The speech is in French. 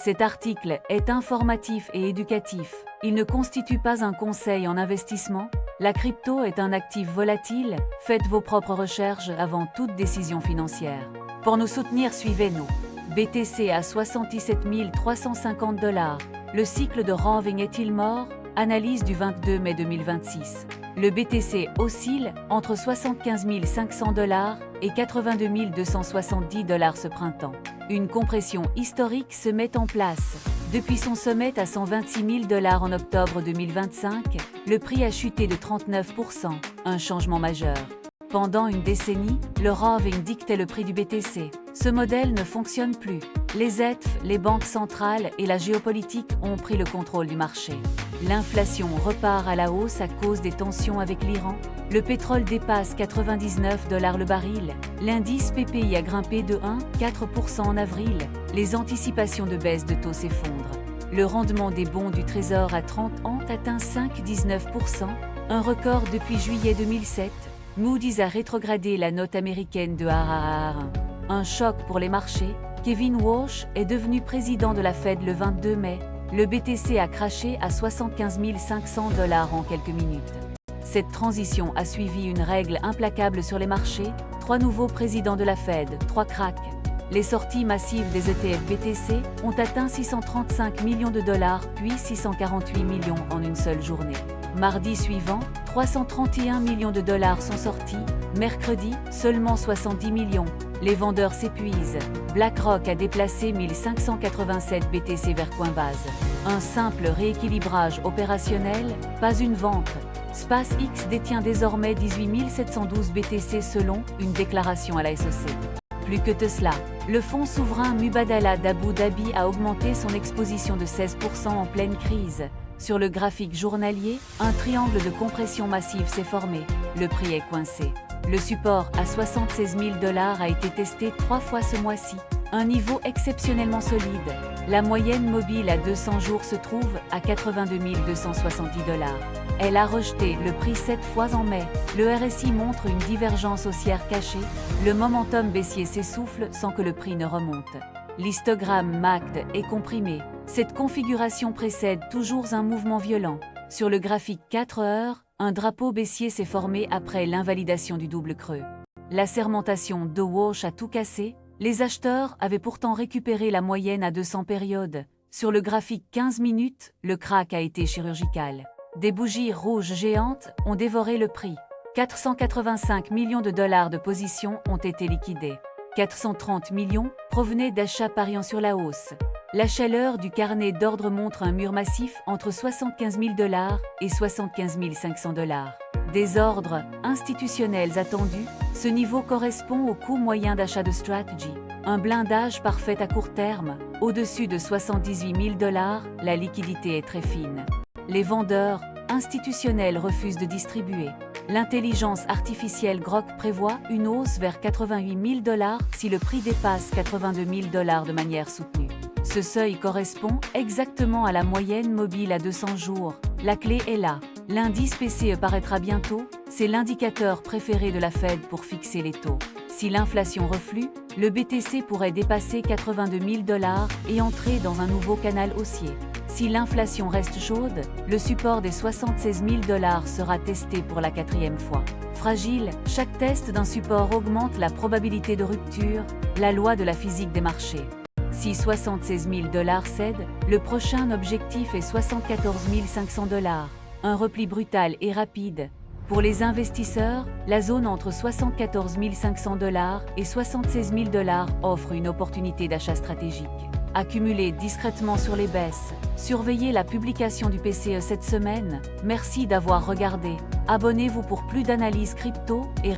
Cet article est informatif et éducatif. Il ne constitue pas un conseil en investissement. La crypto est un actif volatile. Faites vos propres recherches avant toute décision financière. Pour nous soutenir, suivez-nous. BTC à 77 350 $. Le cycle de halving est-il mort? Analyse du 22 mai 2026. Le BTC oscille entre 75 500 $ et 82 270 $ ce printemps. Une compression historique se met en place. Depuis son sommet à 126 000 $ en octobre 2025, le prix a chuté de 39%, un changement majeur. Pendant une décennie, le halving dictait le prix du BTC. Ce modèle ne fonctionne plus. Les ETF, les banques centrales et la géopolitique ont pris le contrôle du marché. L'inflation repart à la hausse à cause des tensions avec l'Iran. Le pétrole dépasse 99 $ le baril. L'indice PPI a grimpé de 1,4% en avril. Les anticipations de baisse de taux s'effondrent. Le rendement des bons du Trésor à 30 ans atteint 5,19%, un record depuis juillet 2007. Moody's a rétrogradé la note américaine de A à A1. Un choc pour les marchés. Kevin Warsh est devenu président de la Fed le 22 mai. Le BTC a craché à 75 500 $ en quelques minutes. Cette transition a suivi une règle implacable sur les marchés. 3 nouveaux présidents de la Fed, 3 cracks. Les sorties massives des ETF BTC ont atteint 635 millions de $, puis 648 millions en une seule journée. Mardi suivant, 331 millions de $ sont sortis. Mercredi, seulement 70 millions. Les vendeurs s'épuisent. BlackRock a déplacé 1587 BTC vers Coinbase. Un simple rééquilibrage opérationnel, pas une vente. SpaceX détient désormais 18 712 BTC selon une déclaration à la SEC. Plus que Tesla, le fonds souverain Mubadala d'Abu Dhabi a augmenté son exposition de 16% en pleine crise. Sur le graphique journalier, un triangle de compression massive s'est formé. Le prix est coincé. Le support à 76 000 $ a été testé 3 fois ce mois-ci. Un niveau exceptionnellement solide. La moyenne mobile à 200 jours se trouve à 82 270 $. Elle a rejeté le prix 7 fois en mai. Le RSI montre une divergence haussière cachée. Le momentum baissier s'essouffle sans que le prix ne remonte. L'histogramme MACD est comprimé. Cette configuration précède toujours un mouvement violent. Sur le graphique 4 heures, un drapeau baissier s'est formé après l'invalidation du double creux. La sermentation de Walsh a tout cassé. Les acheteurs avaient pourtant récupéré la moyenne à 200 périodes. Sur le graphique 15 minutes, le crack a été chirurgical. Des bougies rouges géantes ont dévoré le prix. 485 millions de $ de positions ont été liquidées. 430 millions provenaient d'achats pariant sur la hausse. La chaleur du carnet d'ordre montre un mur massif entre 75 000 $ et 75 500 $. Des ordres institutionnels attendus, ce niveau correspond au coût moyen d'achat de Strategy. Un blindage parfait à court terme, au-dessus de 78 000 $, la liquidité est très fine. Les vendeurs institutionnels refusent de distribuer. L'intelligence artificielle Grok prévoit une hausse vers 88 000 $ si le prix dépasse 82 000 $ de manière soutenue. Ce seuil correspond exactement à la moyenne mobile à 200 jours. La clé est là. L'indice PCE paraîtra bientôt, c'est l'indicateur préféré de la Fed pour fixer les taux. Si l'inflation reflue, le BTC pourrait dépasser 82 000 $ et entrer dans un nouveau canal haussier. Si l'inflation reste chaude, le support des 76 000 $ sera testé pour la 4e fois. Fragile, chaque test d'un support augmente la probabilité de rupture, la loi de la physique des marchés. Si 76 000 $ cède, le prochain objectif est 74 500 $. Un repli brutal et rapide. Pour les investisseurs, la zone entre 74 500 $ et 76 000 $ offre une opportunité d'achat stratégique. Accumulez discrètement sur les baisses. Surveillez la publication du PCE cette semaine. Merci d'avoir regardé. Abonnez-vous pour plus d'analyses crypto et